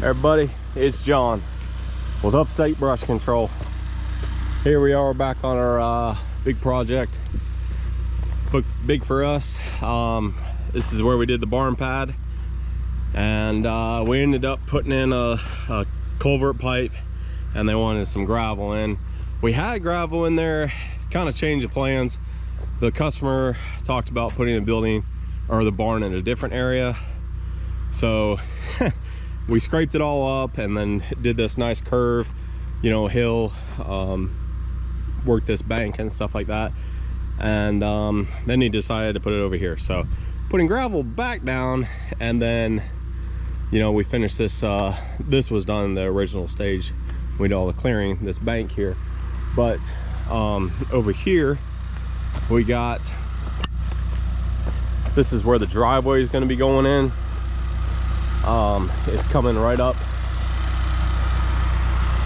Everybody, it's John with Upstate Brush Control. Here we are back on our big project. Big for us. This is where we did the barn pad, and we ended up putting in a culvert pipe, and they wanted some gravel in. We had gravel in there, kind of changed the plans. The customer talked about putting the building or the barn in a different area, so we scraped it all up and then did this nice curve, you know, hill, worked this bank and stuff like that. And then he decided to put it over here. So putting gravel back down, and then, you know, we finished this. This was done in the original stage. We did all the clearing, this bank here. But over here, we got, this is where the driveway is going to be going in. It's coming right up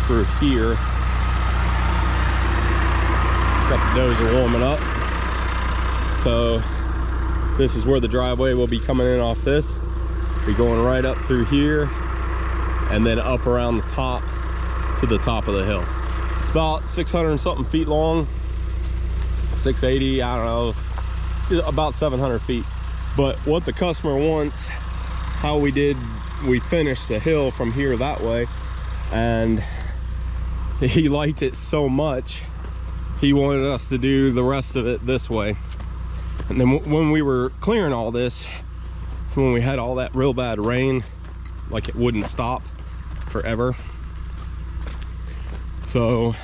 through here. Got the dozer warming up. So this is where the driveway will be coming in off this. Be going right up through here and then up around the top to the top of the hill. It's about 600 and something feet long, 680, I don't know, about 700 feet. But what the customer wants, how we finished the hill from here that way, and he liked it so much he wanted us to do the rest of it this way. And then when we were clearing all this, it's when we had all that real bad rain, like it wouldn't stop forever. So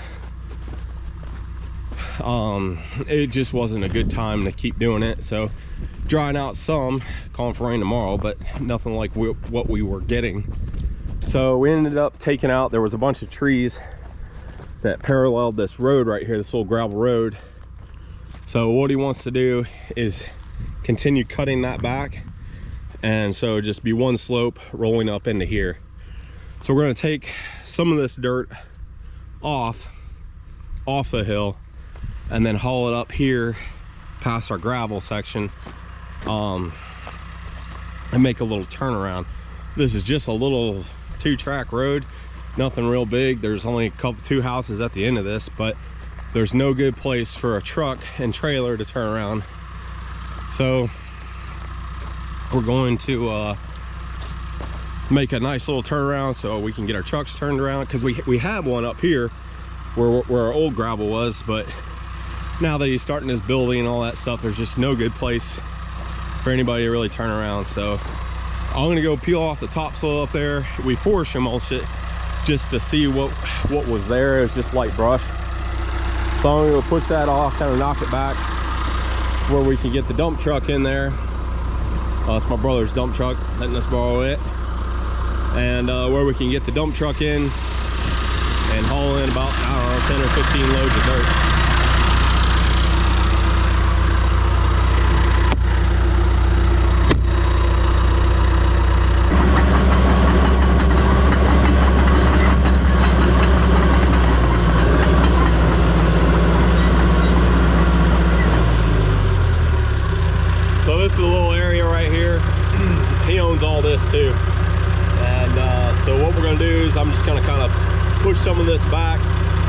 it just wasn't a good time to keep doing it. So drying out some, calling for rain tomorrow, but nothing like what we were getting. So we ended up taking out, there was a bunch of trees that paralleled this road right here, this little gravel road. So what he wants to do is continue cutting that back, and so just be one slope rolling up into here. So we're going to take some of this dirt off the hill and then haul it up here past our gravel section, and make a little turnaround. This is just a little 2-track road, nothing real big. There's only two houses at the end of this, but there's no good place for a truck and trailer to turn around. So we're going to make a nice little turnaround so we can get our trucks turned around, because we have one up here where our old gravel was, but now that he's starting his building and all that stuff, there's just no good place for anybody to really turn around. So I'm gonna go peel off the topsoil up there. We forest mulched it just to see what was there. It's just light brush. So I'm gonna push that off, kind of knock it back where we can get the dump truck in there. That's my brother's dump truck, letting us borrow it. And where we can get the dump truck in and haul in about, I don't know, 10 or 15 loads of dirt. This is a little area right here. He owns all this too, and so what we're going to do is I'm just going to kind of push some of this back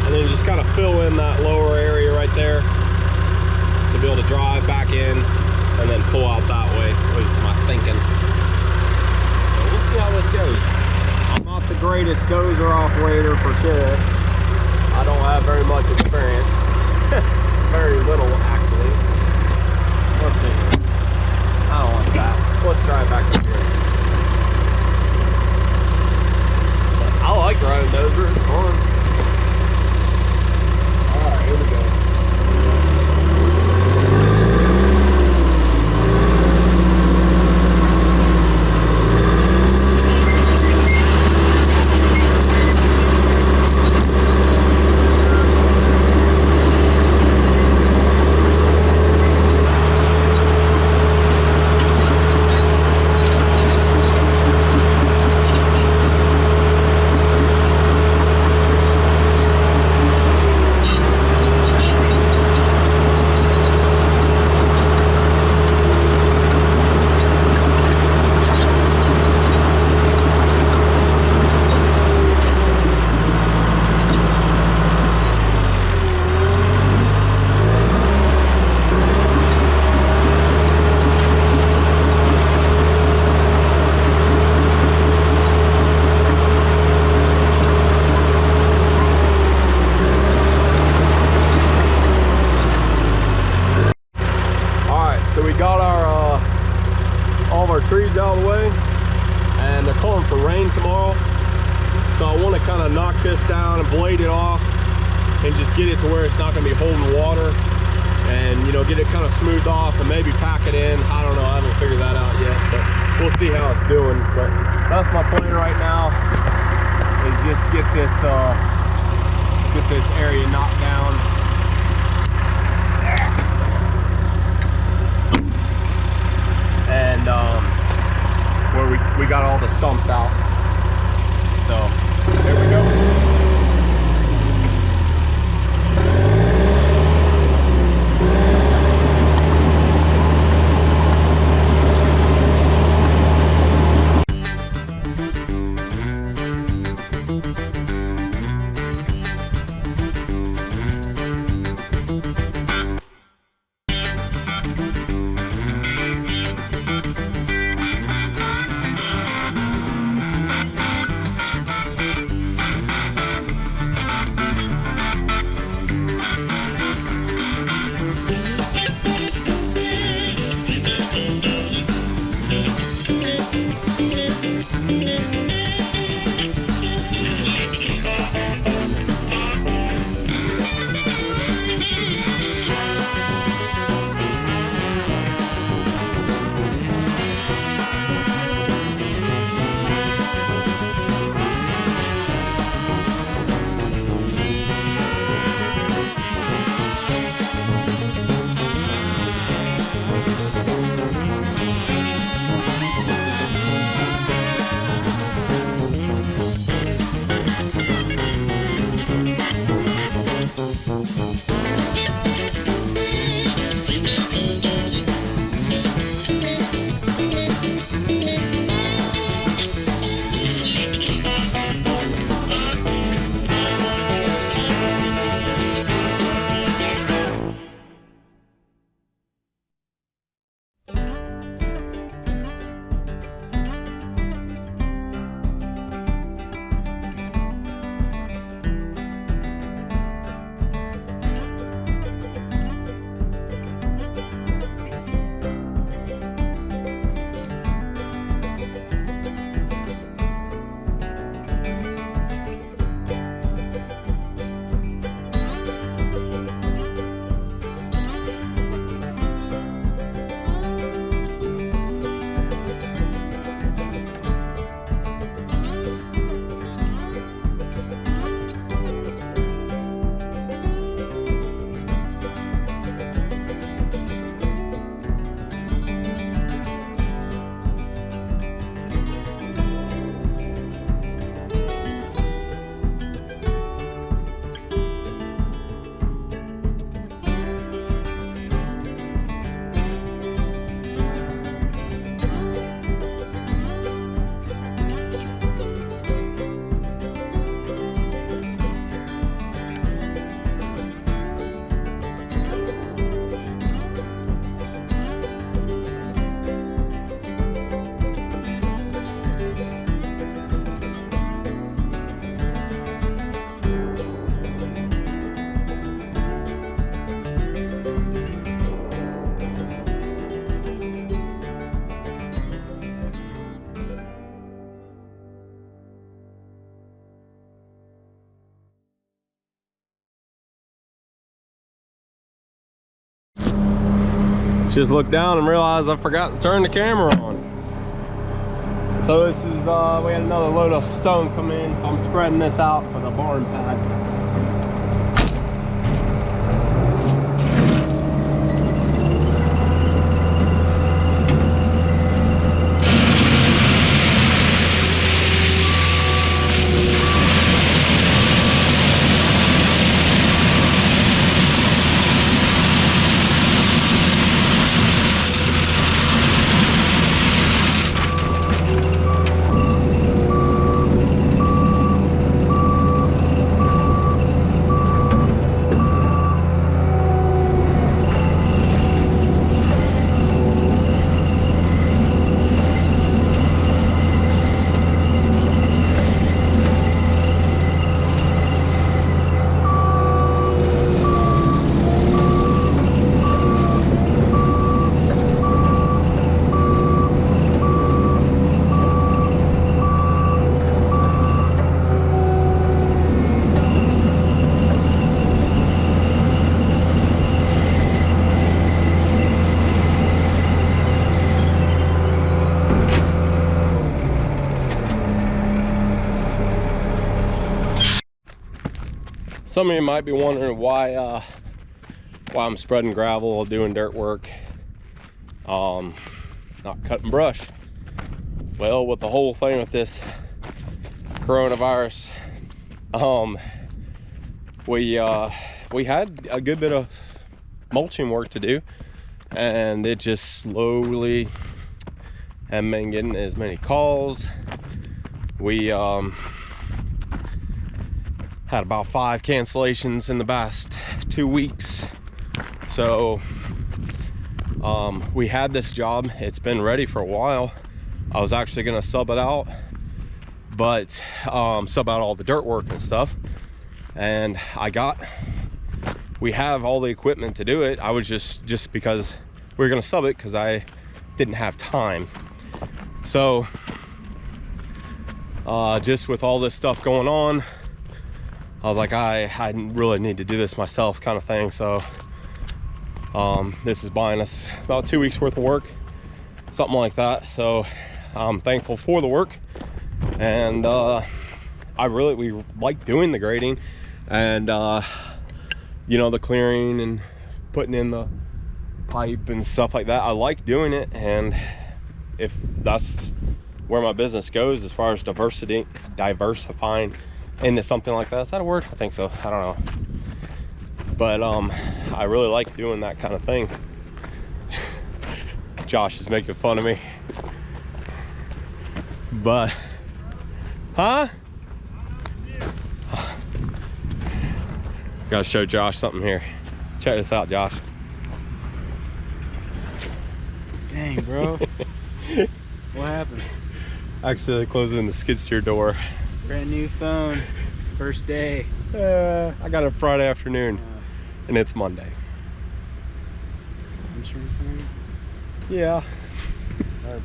and then just kind of fill in that lower area right there to be able to drive back in and then pull out that way, was my thinking. So we'll see how this goes. I'm not the greatest dozer operator for sure. I don't have very much experience. Very little actually. Let's see. I don't like that. Let's try it back up here. But I like riding dozer, it's fun. Alright, here we go. got our all of our trees out of the way, and they're calling for rain tomorrow. So I want to kind of knock this down and blade it off and just get it to where it's not going to be holding water, and you know, get it kind of smoothed off and maybe pack it in. I don't know, I haven't figured that out yet, but we'll see how it's doing. But that's my plan right now, is just get this area knocked down. And where we got all the stumps out. So there we go. Just looked down and realized I forgot to turn the camera on. So this is, we had another load of stone come in, so I'm spreading this out for the barn pad. Some of you might be wondering why I'm spreading gravel, doing dirt work, not cutting brush. Well, with the whole thing with this coronavirus, we had a good bit of mulching work to do, and it just slowly haven't been getting as many calls. We had about 5 cancellations in the past 2 weeks. So we had this job, it's been ready for a while. I was actually gonna sub it out, but sub out all the dirt work and stuff, and we have all the equipment to do it. I was just because we were gonna sub it because I didn't have time. So just with all this stuff going on, I was like, I really need to do this myself, kind of thing. So this is buying us about 2 weeks worth of work, something like that. So I'm thankful for the work, and we like doing the grading, and you know, the clearing and putting in the pipe and stuff like that. I like doing it, and if that's where my business goes as far as diversifying into something like that. Is that a word? I think so. I don't know. But I really like doing that kind of thing. Josh is making fun of me. But, huh? Gotta show Josh something here. Check this out, Josh. Dang, bro. What happened? Actually, closing the skid steer door. Brand new phone, first day. I got it Friday afternoon, and it's Monday. Insurance on it? Yeah. Sorry,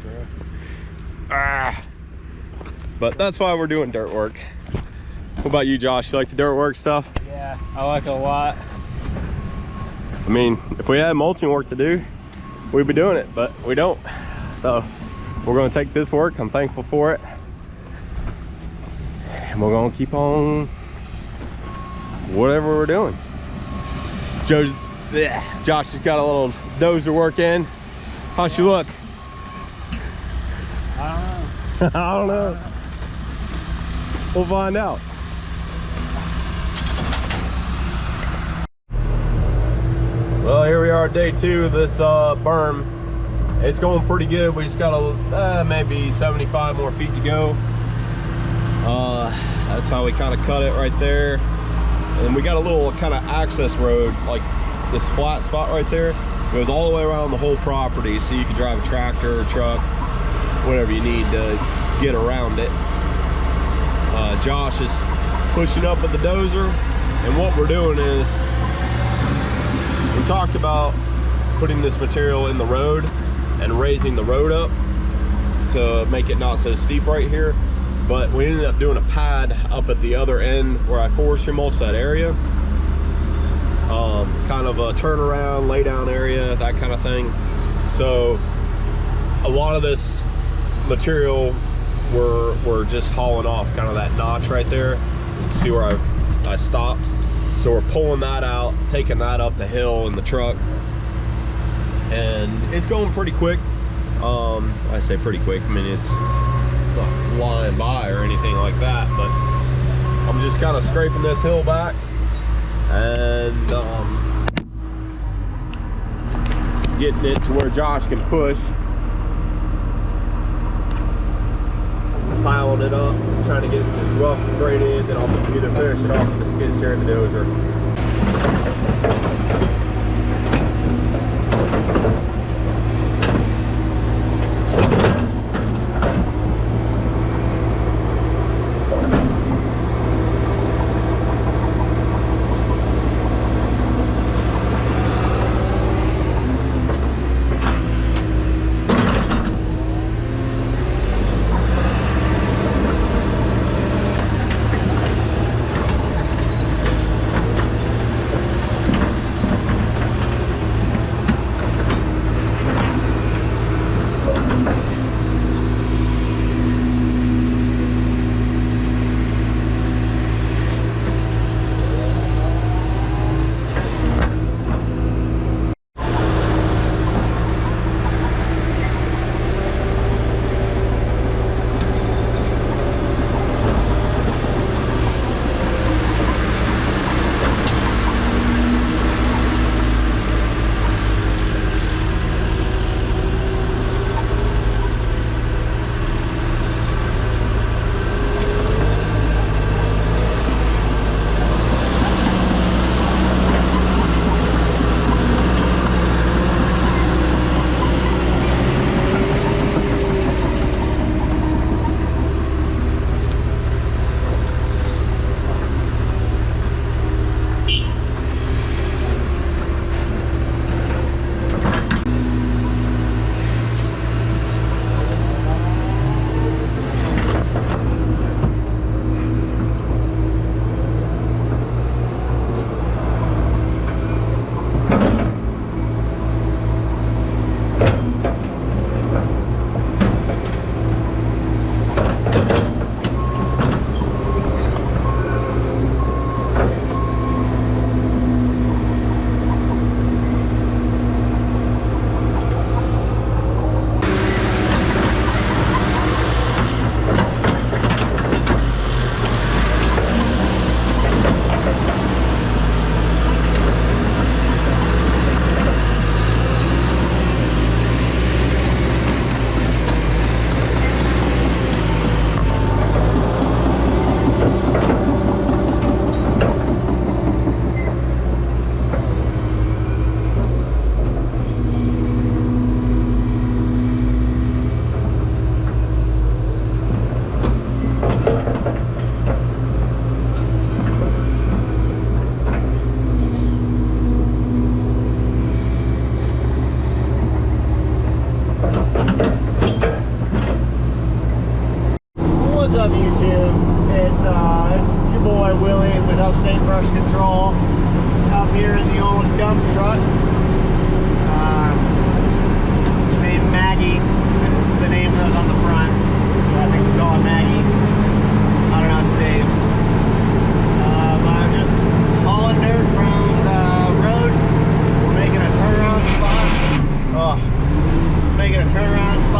bro. But that's why we're doing dirt work. What about you, Josh? You like the dirt work stuff? Yeah, I like it a lot. I mean, if we had mulching work to do, we'd be doing it, but we don't. So we're gonna take this work. I'm thankful for it. And we're gonna keep on whatever we're doing. Josh has got a little dozer work in. How'd she look? I don't know. I don't know. We'll find out. Well, here we are, day 2 of this berm. It's going pretty good. We just got maybe 75 more feet to go. That's how we kind of cut it right there. And we got a little kind of access road, like this flat spot right there. It goes all the way around the whole property, so you can drive a tractor or truck, whatever you need to get around it. Josh is pushing up with the dozer, and what we're doing is, we talked about putting this material in the road and raising the road up to make it not so steep right here, but we ended up doing a pad up at the other end where I forestry mulch that area. Kind of a turnaround, lay down area, that kind of thing. So a lot of this material we're just hauling off kind of that notch right there. You can see where I stopped. So we're pulling that out, taking that up the hill in the truck, and it's going pretty quick. I say pretty quick, I mean it's not flying by or anything like that, but I'm just kind of scraping this hill back and getting it to where Josh can push, piling it up, trying to get it as rough and graded, then I'll either finish it off with the skid steer and the dozer.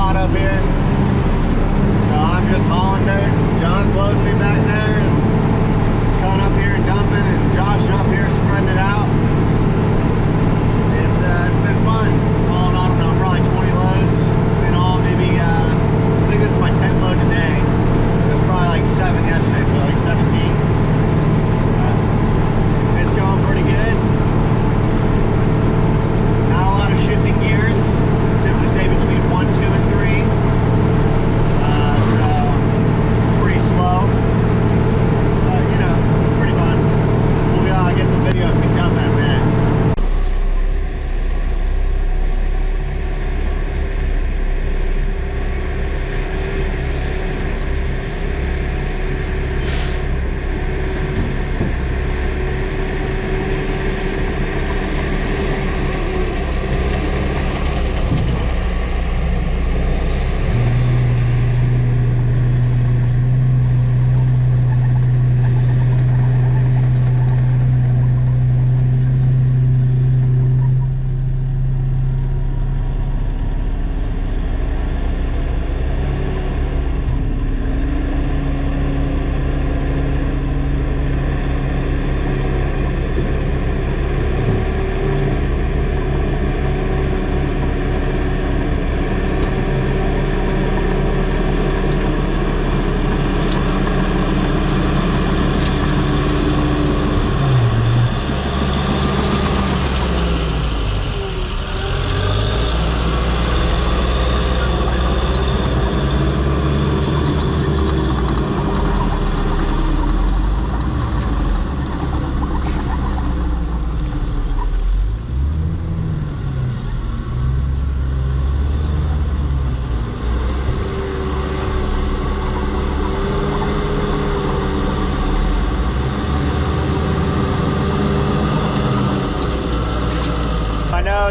hot up here. So I'm just hauling dirt. John's loading me back there and coming up here and dumping, and Josh up here spreading it out. It's been fun. Hauling, I don't know, probably 20 loads in all. Maybe I think this is my 10th load today. It was probably like 7 yesterday, so like 17. It's going pretty good. Not a lot of shifting gears. Tip to stay between 1, 2, and 3. So it's pretty slow. But you know, it's pretty fun. We'll get some video of me dumping in a minute.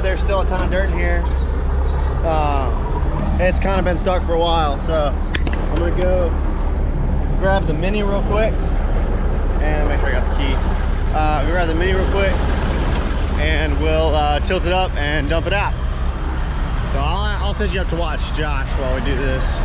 There's still a ton of dirt in here. It's kind of been stuck for a while, so I'm gonna go grab the Mini real quick and make sure I got the key. Grab the Mini real quick and we'll tilt it up and dump it out. So I'll set you up to watch Josh while we do this.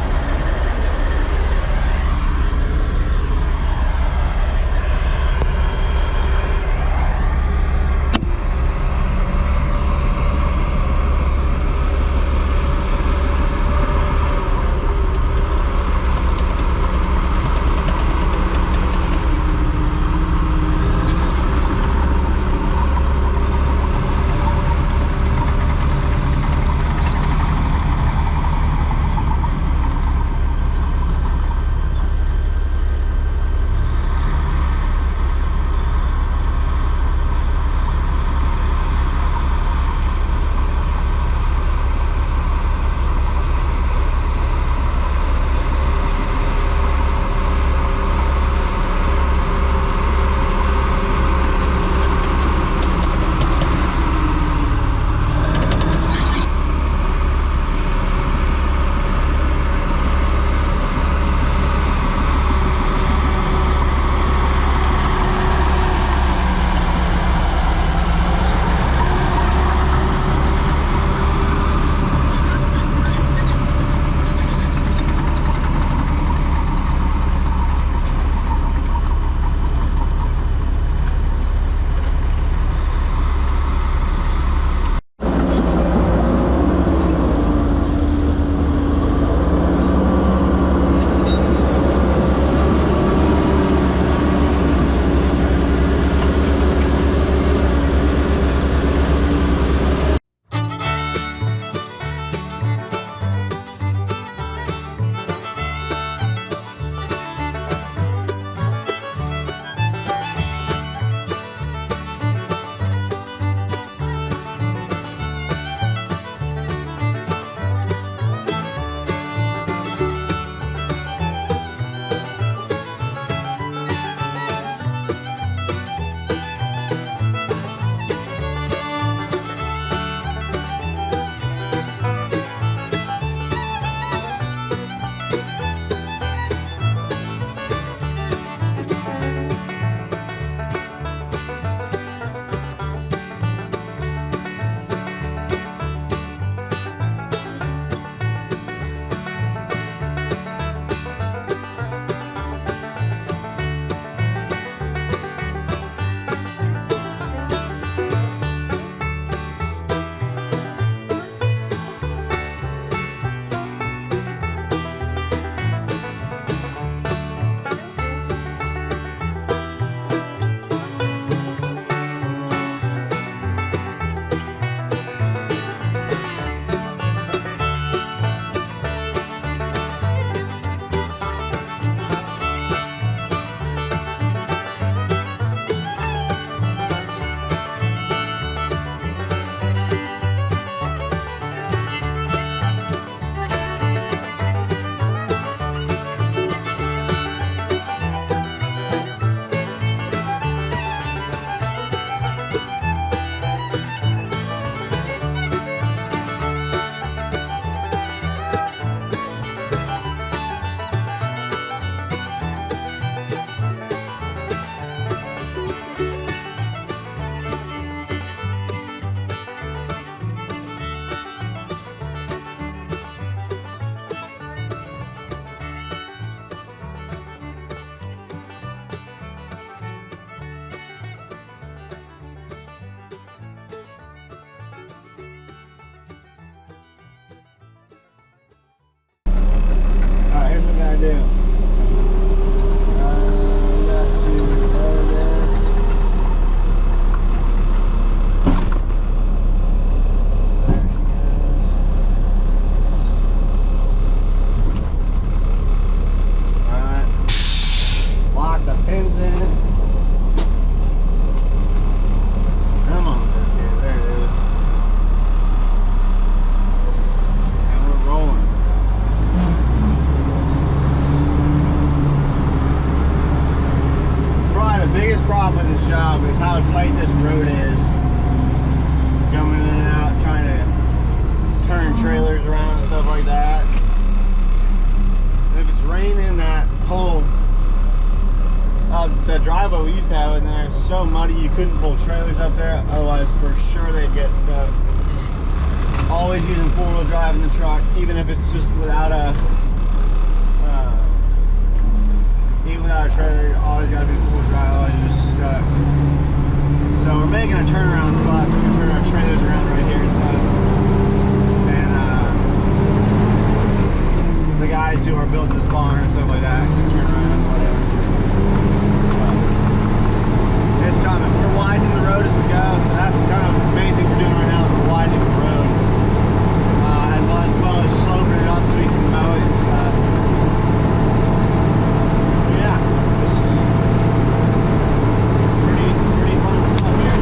it's so muddy you couldn't pull trailers up there, otherwise for sure they'd get stuck. Always using 4-wheel drive in the truck, even if it's just without a trailer. Always got to be 4-wheel drive, otherwise you're just stuck. So we're making a turnaround spot so we can turn our trailers around right here and stuff. And the guys who are building this barn and stuff like that can turn around and whatever. It's coming. We're widening the road as we go, so that's kind of the main thing we're doing right now is we're widening the road. As well as sloping it up so we can mow it and stuff. Yeah, this is pretty fun stuff here.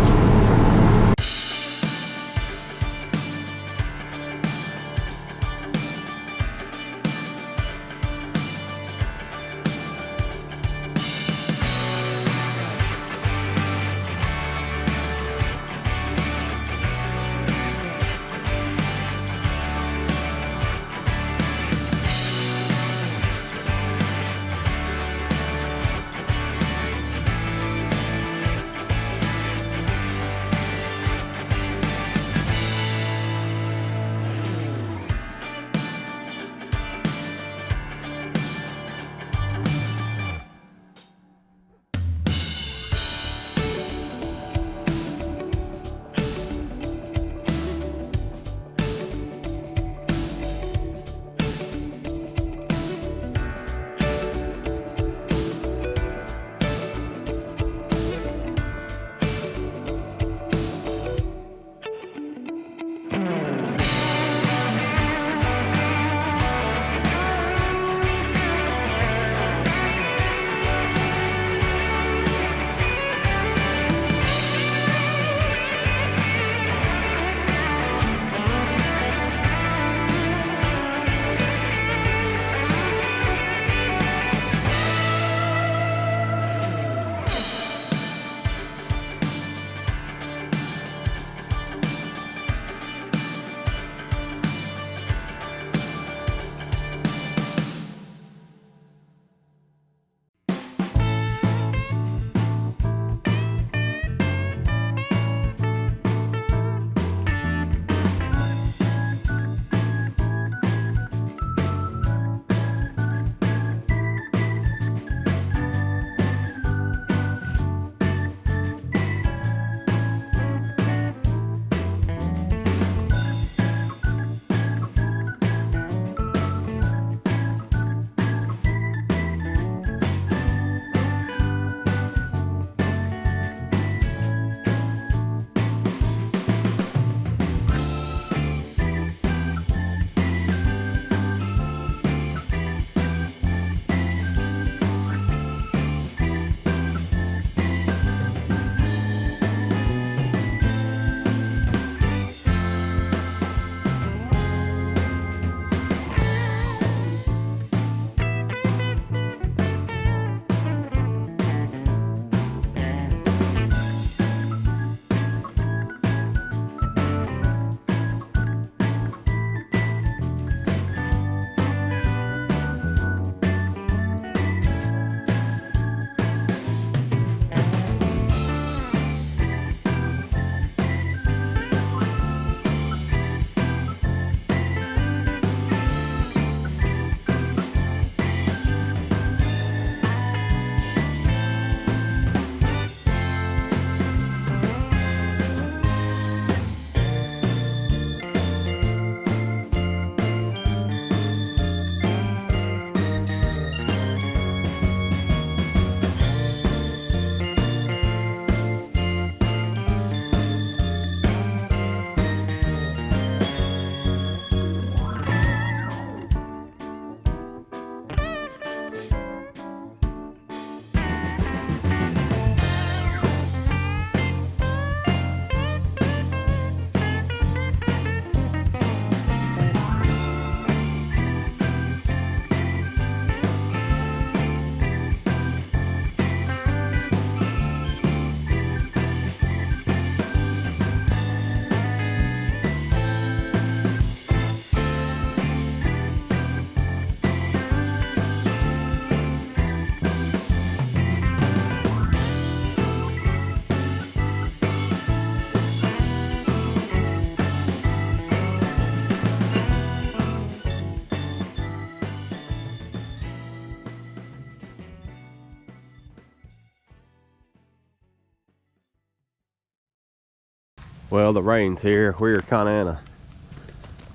Well, the rain's here. We're kind of in a,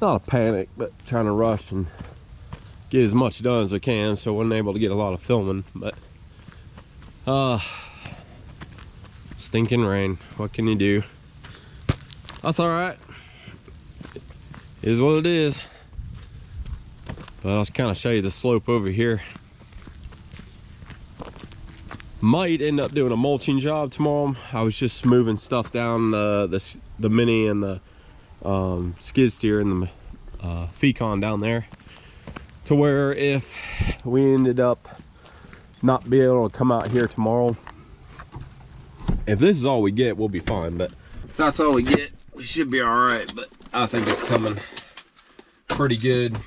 not a panic, but trying to rush and get as much done as we can, so wasn't able to get a lot of filming. But stinking rain, what can you do? That's all right, it is what it is. But I'll kind of show you the slope over here. Might end up doing a mulching job tomorrow. I was just moving stuff down the mini and the skid steer and the Fecon down there, to where if we ended up not being able to come out here tomorrow, if this is all we get, we'll be fine. But if that's all we get, we should be all right. But I think it's coming pretty good.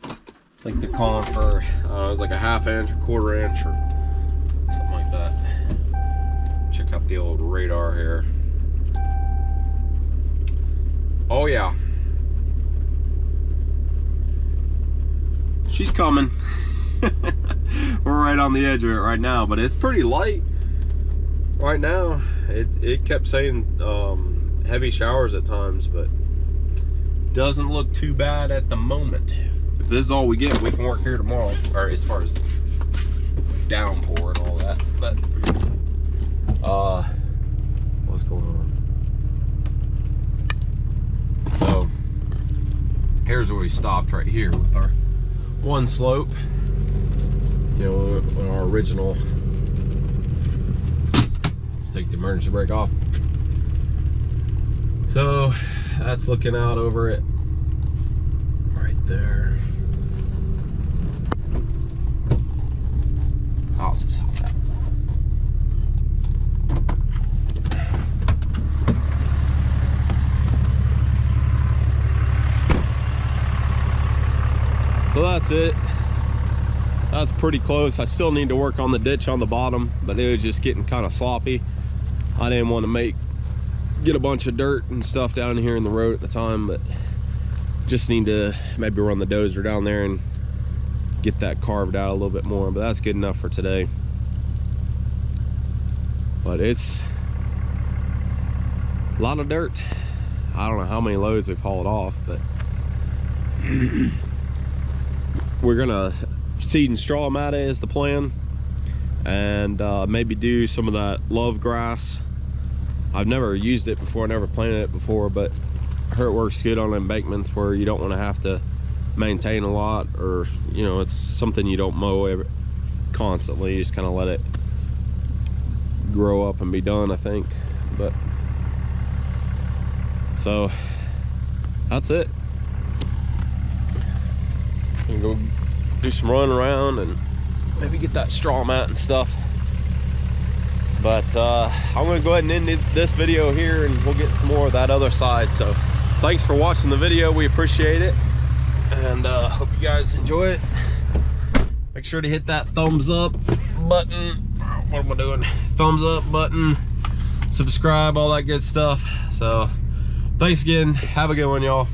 I think they're calling for it was like a 1/2 inch or 1/4 inch or something like that. Check out the old radar here. Oh yeah, she's coming. We're right on the edge of it right now, but it's pretty light right now. It kept saying heavy showers at times, but doesn't look too bad at the moment. If this is all we get, we can work here tomorrow, or as far as downpour and all that. But what's going on? So here's where we stopped, right here with our one slope. You know, when our original, let's take the emergency brake off. So that's looking out over it right there. I'll just stop that. So that's it. That's pretty close. I still need to work on the ditch on the bottom, but it was just getting kind of sloppy. I didn't want to get a bunch of dirt and stuff down here in the road at the time, but just need to maybe run the dozer down there and get that carved out a little bit more. But that's good enough for today. But it's a lot of dirt. I don't know how many loads we've hauled off, but we're gonna seed and straw mat is the plan, and maybe do some of that love grass. I've never used it before, never planted it before, but I heard it works good on embankments where you don't want to have to maintain a lot, or you know, it's something you don't mow constantly. You just kind of let it grow up and be done, I think. But so that's it. I'm gonna go do some running around and maybe get that straw mat and stuff. But I'm gonna go ahead and end this video here, and we'll get some more of that other side. So thanks for watching the video, we appreciate it, and hope you guys enjoy it. Make sure to hit that thumbs up button. What am I doing? Thumbs up button, subscribe, all that good stuff. So thanks again, have a good one, y'all.